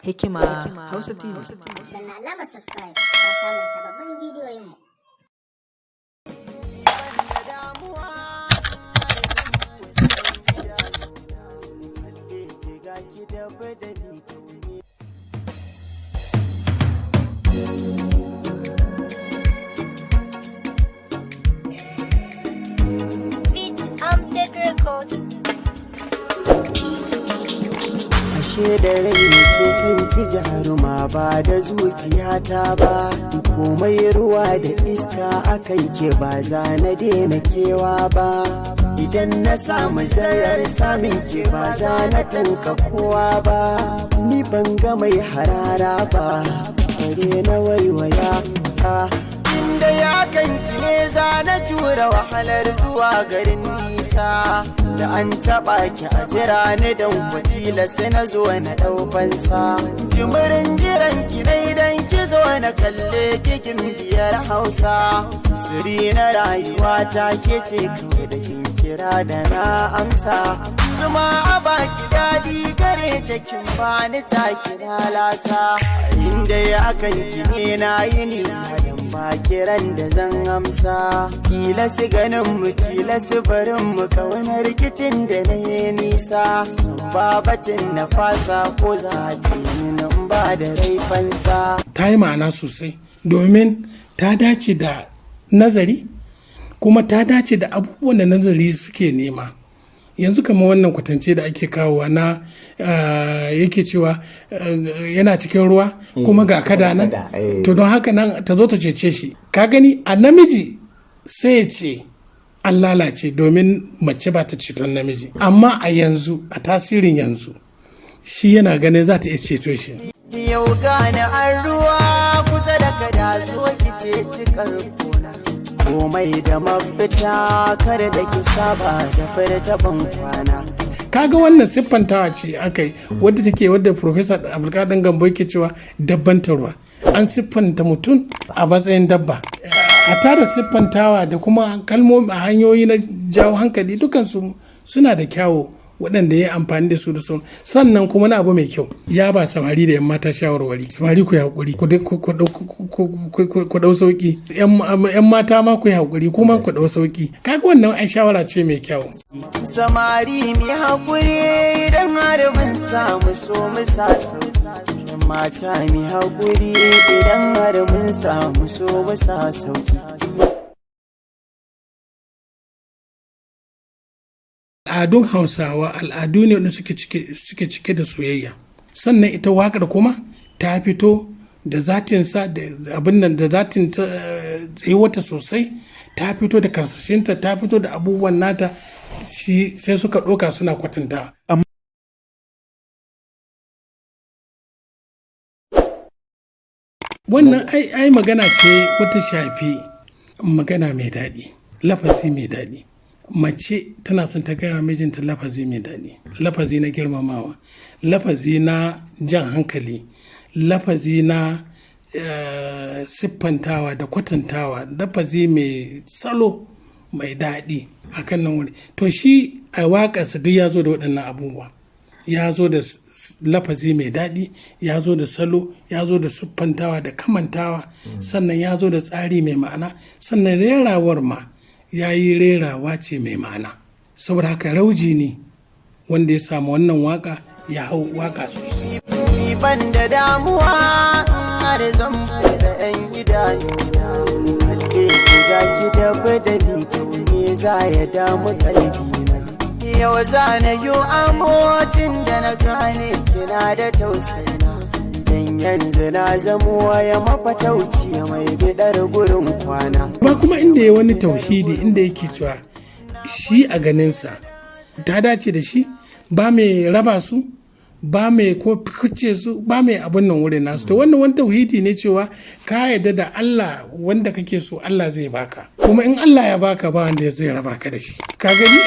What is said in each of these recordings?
Hikima Hausa TV. Danna alamar subscribe don samun sababbin bidiyoyinmu. Beat Amjad Records. Ashe da rai ke son ki jaruma ba da zuciyata ba, komai ruwa da iska akan ke ba za na daina kewa ba. Idan na samu zarar samun ke ba za na tanka kowa ba, ni ban ga mai harara ba bare na waiwaya ba. Inda ya kanki ne za na jura wahalar zuwa garin nisa, da an taɓa ki a jira ni don kwatila sai na zo na ɗaufansa. Jimirin jiran ki dai don ki zo na kalle kikin biyar Hausa, siri na rayuwa ta ke ce kawai da kin kira da na amsa. Zuma a baki daɗi gare ta kin bani ta kira lasa, inda ya kan ki ne na yi nisa don ba kiran da zan amsa. Tilasi ganin mu tilasi barin mu kauna rikicin da na yi nisa, babatin na fasa ko za ci nan ba da raifansa. Ta yi ma'ana sosai domin ta dace da nazari, kuma ta dace da abubuwan da nazari suke nema. Yanzu kamar wannan kwatance da ake kawowa na yake cewa yana cikin ruwa kuma ga kada nan, to don haka nan ta zo ta cece shi. Ka gani a namiji sai ya ce an lalace domin mace ba ta ceton namiji, amma a yanzu a tasirin yanzu shi yana ganin za ta iya ceto shi. Yau gane an ruwa kusa da kada zo ki ce cikar gona, komai da mafita kare da ki saba da furta ban kwana. Kaga wannan siffantawa ce aka yi wadda Professor Abdulkadir Gambo yake cewa dabbantarwa. An siffanta mutum a matsayin dabba. A tara siffantawa da kuma kalmomi a hanyoyi na jawo hankali dukansu suna da kyawu waɗanda ya amfani da su da sauran. Sannan kuma na abu mai kyau ya ba samari da 'yan mata shawarwari. Samari ku yi haƙuri ku ɗau sauƙi, 'yan mata ma ku yi haƙuri kuma ku ɗau sauƙi. Kaga wannan ai shawara ce mai kyau. Samari mi haƙuri idan har mun samu so mu sa sauƙi, mata mi haƙuri idan har mun samu so mu sa sauƙi. Al'adun Hausawa al'adu ne wanda suke cike da soyayya. Sannan ita waƙar kuma ta fito da zatinsa da abin nan da zatin ta wata sosai, ta fito da karsashinta, ta fito da abubuwan nata, sai suka ɗoka suna kwatanta. Wannan ai magana ce wata shafi magana mai daɗi, lafazi mai daɗi. Mace tana son ta gaya mijinta lafazi mai daɗi, lafazi na girmamawa, lafazi na jan hankali, lafazi na siffantawa da kwatantawa, lafazi mai salo mai daɗi a kan nan wuri. To shi a waƙarsa duk ya zo da waɗannan abubuwa, ya zo da lafazi mai daɗi, ya zo da salo, ya zo da siffantawa da kamantawa, sannan ya zo da tsari mai ma'ana, sannan rerawar ma ya yi rerawa ce mai ma'ana. Saboda haka rauji ne wanda ya samu wannan waka ya hau waka sosai. Ban da damuwa har zan buɗe 'yan idanuna, halle ga ki da badali to me za ya damu kalbina. Yau za na yi amotin da na gane kina da tausayina, dan yanzu na zamo ya mafatauci mai bidar gurin kwana. Ba kuma inda ya wani tauhidi inda yake cewa shi a ganinsa ta dace da shi, ba mai raba su, ba mai ko fice su, ba mai abin nan wurin nasu. To wannan wani tauhidi ne cewa ka yarda da Allah wanda kake so Allah zai baka, kuma in Allah ya baka ba wanda zai raba ka da shi. Ka gani?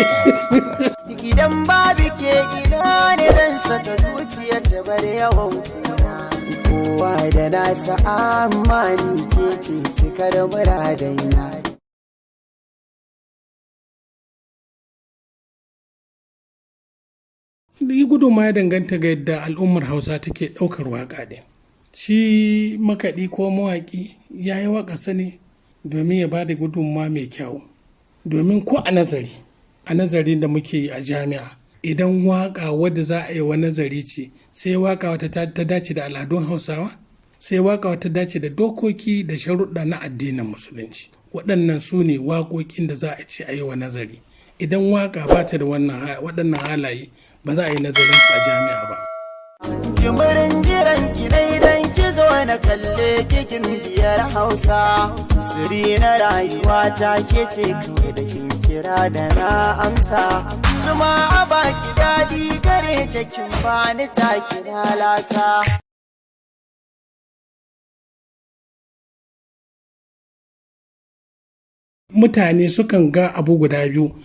Idan babu ke ina ne zan saka zuciyar ta bar yawan kuna, kowa da nasa amma ni ke ce cikar muradaina. yi gudunma ya danganta ga yadda al'ummar hausa take ɗaukar waƙa ɗin. Shi makaɗi ko mawaƙi ya yi waƙa sani domin ya ba da gudunma mai kyau. Domin ko a nazari da muke yi a jami'a, idan waƙa wadda za a yi wa nazari ce, sai waƙa wata ta dace da al'adun hausawa, sai waƙa wata dace da dokoki da sharuɗa na addinin musulunci. Waɗannan su ne waƙoƙin da za a ce a yi wa nazari. Idan waƙa ba ta da waɗannan halaye, ba za a yi nazarin a jami'a ba. Jimirin jiran ki dai dan ki zo na kalle kikin biyar Hausa. Siri na rayuwa ta ke ce kawai da kin kira da na amsa. Zuma a baki daɗi gare ta kin bani ta kira lasa. Mutane sukan ga abu guda biyu,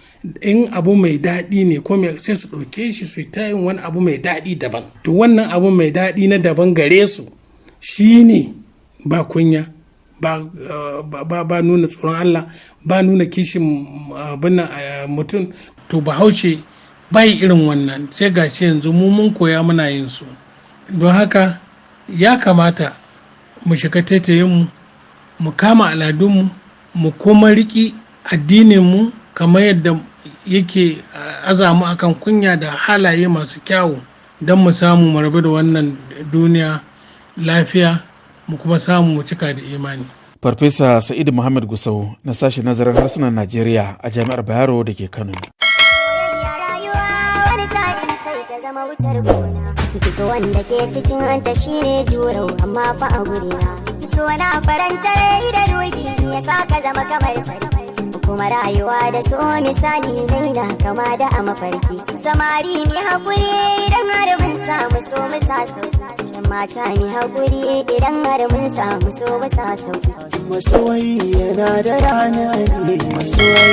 in abu mai daɗi ne ko sai su ɗauke shi su ta yin wani abu mai daɗi daban. To wannan abu mai daɗi na daban gare su shi ne ba kunya, ba nuna tsoron Allah, ba nuna kishin mutum. To Bahaushe bai irin wannan, sai gashi yanzu mu mun koya muna yin su. Don haka ya kamata mu shiga taitayinmu, mu kama al'adunmu, mu kuma riƙi addininmu kamar yadda yake azamu akan kunya da halaye masu kyawu, don mu samu mu rabu da wannan duniya lafiya, mu kuma samu mu cika da imani. Farfesa Sa'idu Muhammad Gusau na sashen nazarin harsunan Najeriya a Jami'ar Bayero da ke Kano. Duk wanda ke cikin hanta shine jurau, amma fa a gurina so na faranta rai da ruhi ya sa ka zama kamar sarki. Kuma rayuwa da so misali zaina kama da a mafarki. Samari mi haƙuri idan har mun samu so mu sa sauki. Mata mi haƙuri idan har mun samu so mu sa sauki. Masoyi yana da rana ne, masoyi